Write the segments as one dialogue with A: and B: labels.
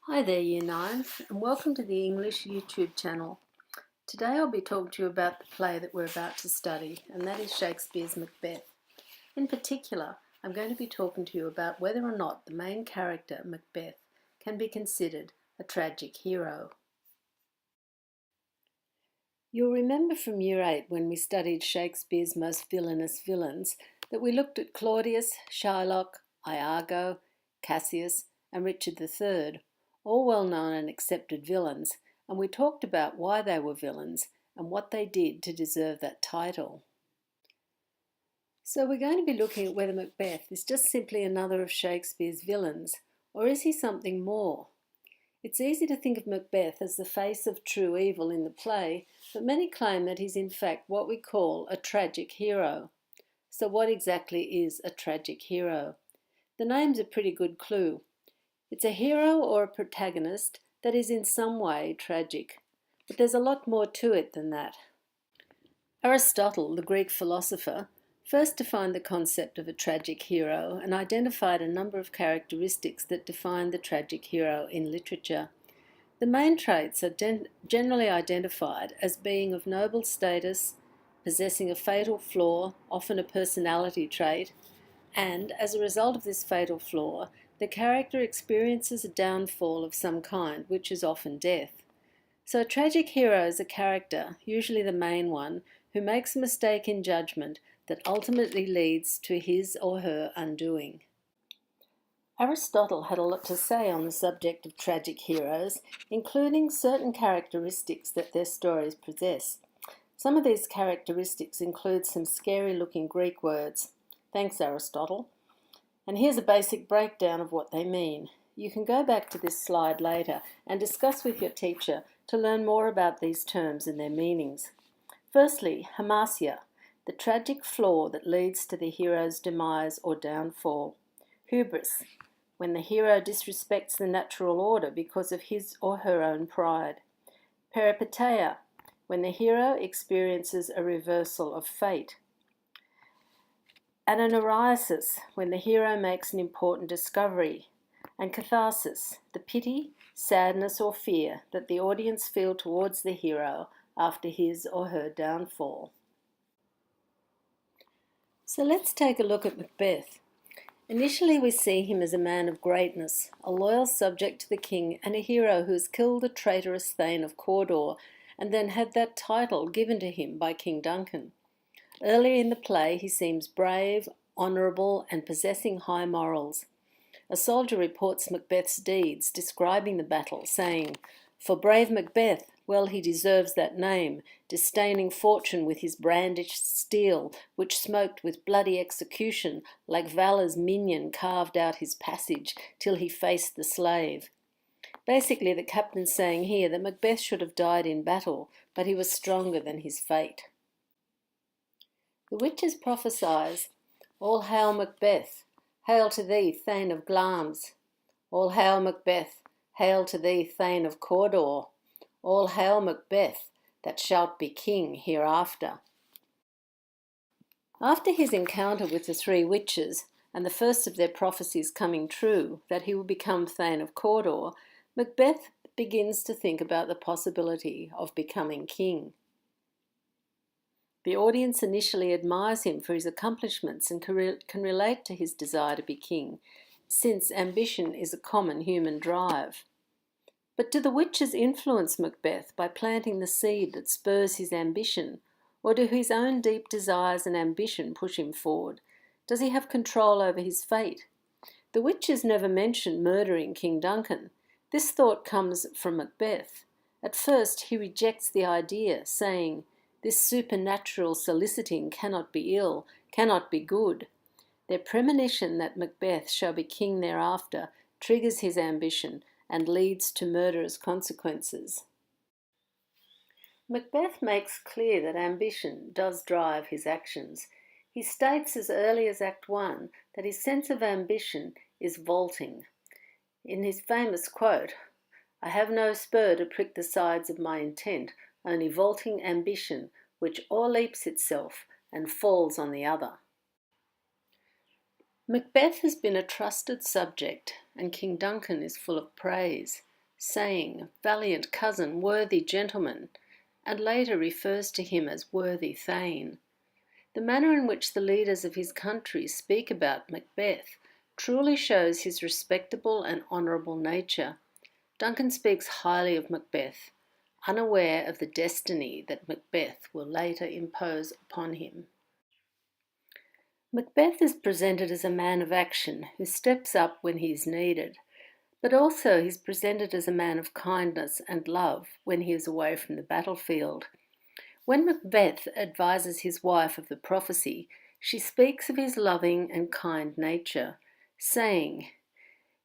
A: Hi there, Year 9s, and welcome to the English YouTube channel. Today I'll be talking to you about the play that we're about to study, and that is Shakespeare's Macbeth. In particular, I'm going to be talking to you about whether or not the main character, Macbeth, can be considered a tragic hero. You'll remember from Year 8 when we studied Shakespeare's most villainous villains that we looked at Claudius, Shylock, Iago, Cassius, and Richard III, all well-known and accepted villains, and we talked about why they were villains and what they did to deserve that title. So we're going to be looking at whether Macbeth is just simply another of Shakespeare's villains, or is he something more? It's easy to think of Macbeth as the face of true evil in the play, but many claim that he's in fact what we call a tragic hero. So what exactly is a tragic hero? The name's a pretty good clue. It's a hero or a protagonist that is in some way tragic, but there's a lot more to it than that. Aristotle, the Greek philosopher, first defined the concept of a tragic hero and identified a number of characteristics that define the tragic hero in literature. The main traits are generally identified as being of noble status, possessing a fatal flaw, often a personality trait, and, as a result of this fatal flaw, the character experiences a downfall of some kind, which is often death. So a tragic hero is a character, usually the main one, who makes a mistake in judgment that ultimately leads to his or her undoing. Aristotle had a lot to say on the subject of tragic heroes, including certain characteristics that their stories possess. Some of these characteristics include some scary-looking Greek words. Thanks, Aristotle. And here's a basic breakdown of what they mean. You can go back to this slide later and discuss with your teacher to learn more about these terms and their meanings. Firstly, hamartia, the tragic flaw that leads to the hero's demise or downfall. Hubris, when the hero disrespects the natural order because of his or her own pride. Peripeteia, when the hero experiences a reversal of fate. Ananoriasis, when the hero makes an important discovery, and catharsis, the pity, sadness or fear that the audience feel towards the hero after his or her downfall. So let's take a look at Macbeth. Initially we see him as a man of greatness, a loyal subject to the king and a hero who has killed the traitorous Thane of Cawdor and then had that title given to him by King Duncan. Earlier in the play, he seems brave, honourable, and possessing high morals. A soldier reports Macbeth's deeds, describing the battle, saying, "For brave Macbeth, well he deserves that name, disdaining fortune with his brandished steel, which smoked with bloody execution, like valour's minion carved out his passage, till he faced the slave." Basically, the captain's saying here that Macbeth should have died in battle, but he was stronger than his fate. The witches prophesy, "All hail Macbeth, hail to thee, Thane of Glamis. All hail Macbeth, hail to thee, Thane of Cawdor. All hail Macbeth, that shalt be king hereafter." After his encounter with the three witches, and the first of their prophecies coming true, that he will become Thane of Cawdor, Macbeth begins to think about the possibility of becoming king. The audience initially admires him for his accomplishments and can relate to his desire to be king, since ambition is a common human drive. But do the witches influence Macbeth by planting the seed that spurs his ambition, or do his own deep desires and ambition push him forward? Does he have control over his fate? The witches never mention murdering King Duncan. This thought comes from Macbeth. At first he rejects the idea, saying, "This supernatural soliciting cannot be ill, cannot be good." Their premonition that Macbeth shall be king thereafter triggers his ambition and leads to murderous consequences. Macbeth makes clear that ambition does drive his actions. He states as early as Act 1 that his sense of ambition is vaulting. In his famous quote, "I have no spur to prick the sides of my intent, only vaulting ambition, which o'erleaps itself and falls on the other." Macbeth has been a trusted subject, and King Duncan is full of praise. saying, "Valiant cousin, worthy gentleman," and later refers to him as worthy Thane. The manner in which the leaders of his country speak about Macbeth truly shows his respectable and honourable nature. Duncan speaks highly of Macbeth, unaware of the destiny that Macbeth will later impose upon him. Macbeth is presented as a man of action who steps up when he is needed, but also he's presented as a man of kindness and love when he is away from the battlefield. When Macbeth advises his wife of the prophecy, she speaks of his loving and kind nature, saying,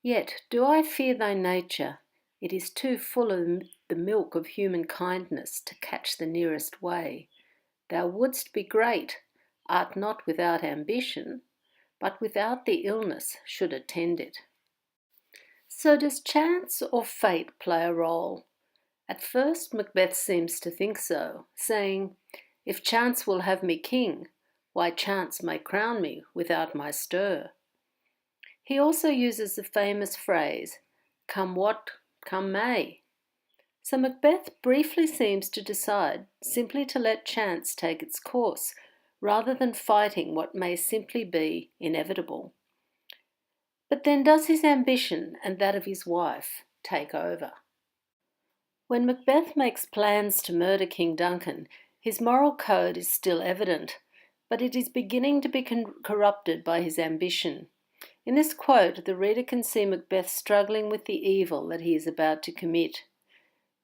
A: "Yet do I fear thy nature. It is too full of the milk of human kindness to catch the nearest way. Thou wouldst be great, art not without ambition, but without the illness should attend it." So does chance or fate play a role? At first Macbeth seems to think so, saying, "If chance will have me king, why chance may crown me without my stir." He also uses the famous phrase, "Come what come may." So Macbeth briefly seems to decide simply to let chance take its course, rather than fighting what may simply be inevitable. But then does his ambition and that of his wife take over? When Macbeth makes plans to murder King Duncan, his moral code is still evident, but it is beginning to be corrupted by his ambition. In this quote, the reader can see Macbeth struggling with the evil that he is about to commit.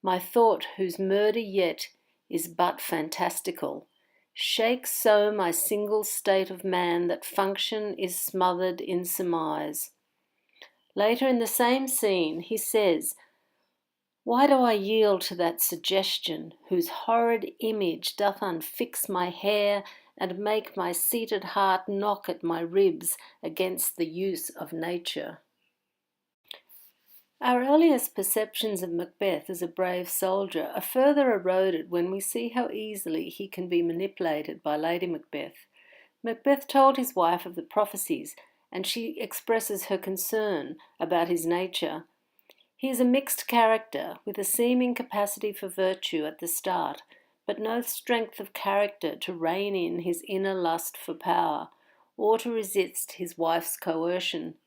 A: "My thought, whose murder yet is but fantastical, shakes so my single state of man that function is smothered in surmise." Later in the same scene, he says, "Why do I yield to that suggestion, whose horrid image doth unfix my hair and make my seated heart knock at my ribs against the use of nature?" Our earliest perceptions of Macbeth as a brave soldier are further eroded when we see how easily he can be manipulated by Lady Macbeth. Macbeth told his wife of the prophecies, and she expresses her concern about his nature. He is a mixed character, with a seeming capacity for virtue at the start, but no strength of character to rein in his inner lust for power, or to resist his wife's coercion.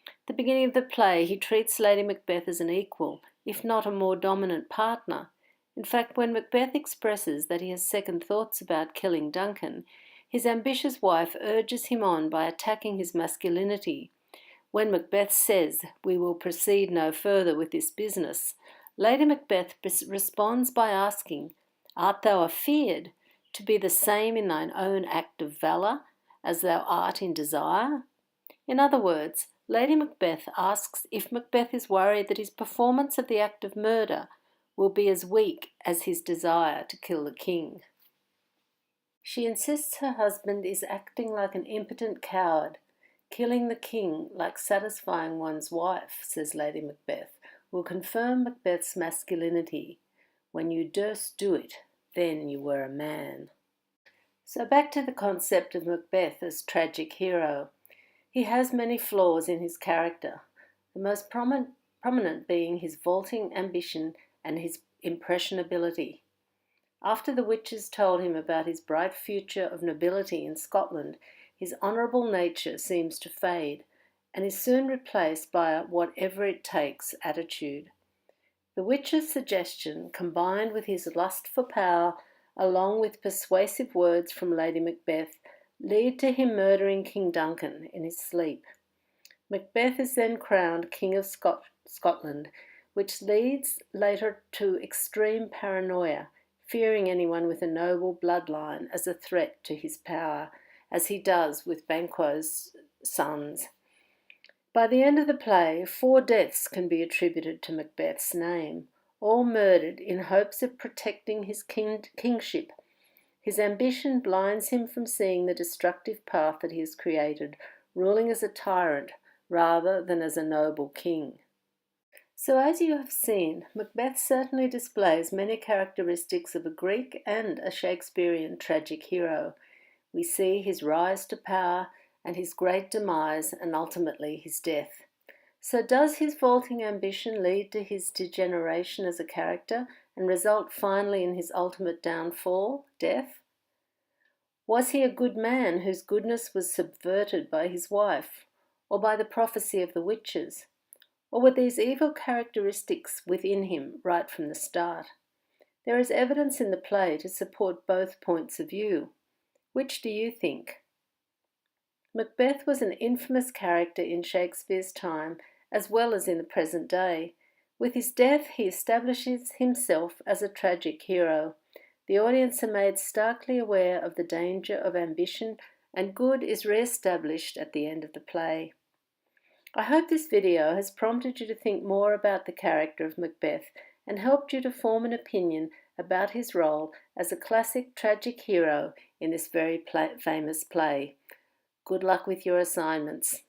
A: At the beginning of the play, he treats Lady Macbeth as an equal, if not a more dominant partner. In fact, when Macbeth expresses that he has second thoughts about killing Duncan, his ambitious wife urges him on by attacking his masculinity. When Macbeth says, "We will proceed no further with this business," Lady Macbeth responds by asking, "Art thou afeard to be the same in thine own act of valour as thou art in desire?" In other words, Lady Macbeth asks if Macbeth is worried that his performance of the act of murder will be as weak as his desire to kill the king. She insists her husband is acting like an impotent coward. "Killing the king, like satisfying one's wife," says Lady Macbeth, "will confirm Macbeth's masculinity. When you durst do it, then you were a man." So back to the concept of Macbeth as tragic hero. He has many flaws in his character, the most prominent being his vaulting ambition and his impressionability. After the witches told him about his bright future of nobility in Scotland, his honourable nature seems to fade and is soon replaced by a whatever it takes attitude. The witch's suggestion, combined with his lust for power, along with persuasive words from Lady Macbeth, lead to him murdering King Duncan in his sleep. Macbeth is then crowned King of Scotland, which leads later to extreme paranoia, fearing anyone with a noble bloodline as a threat to his power, as he does with Banquo's sons. By the end of the play, 4 deaths can be attributed to Macbeth's name, all murdered in hopes of protecting his kingship. His ambition blinds him from seeing the destructive path that he has created, ruling as a tyrant rather than as a noble king. So as you have seen, Macbeth certainly displays many characteristics of a Greek and a Shakespearean tragic hero. We see his rise to power and his great demise and ultimately his death. So does his vaulting ambition lead to his degeneration as a character and result finally in his ultimate downfall, death? Was he a good man whose goodness was subverted by his wife, or by the prophecy of the witches? Or were these evil characteristics within him right from the start? There is evidence in the play to support both points of view. Which do you think? Macbeth was an infamous character in Shakespeare's time as well as in the present day. With his death, he establishes himself as a tragic hero. The audience are made starkly aware of the danger of ambition, and good is re-established at the end of the play. I hope this video has prompted you to think more about the character of Macbeth and helped you to form an opinion about his role as a classic tragic hero in this very famous play. Good luck with your assignments.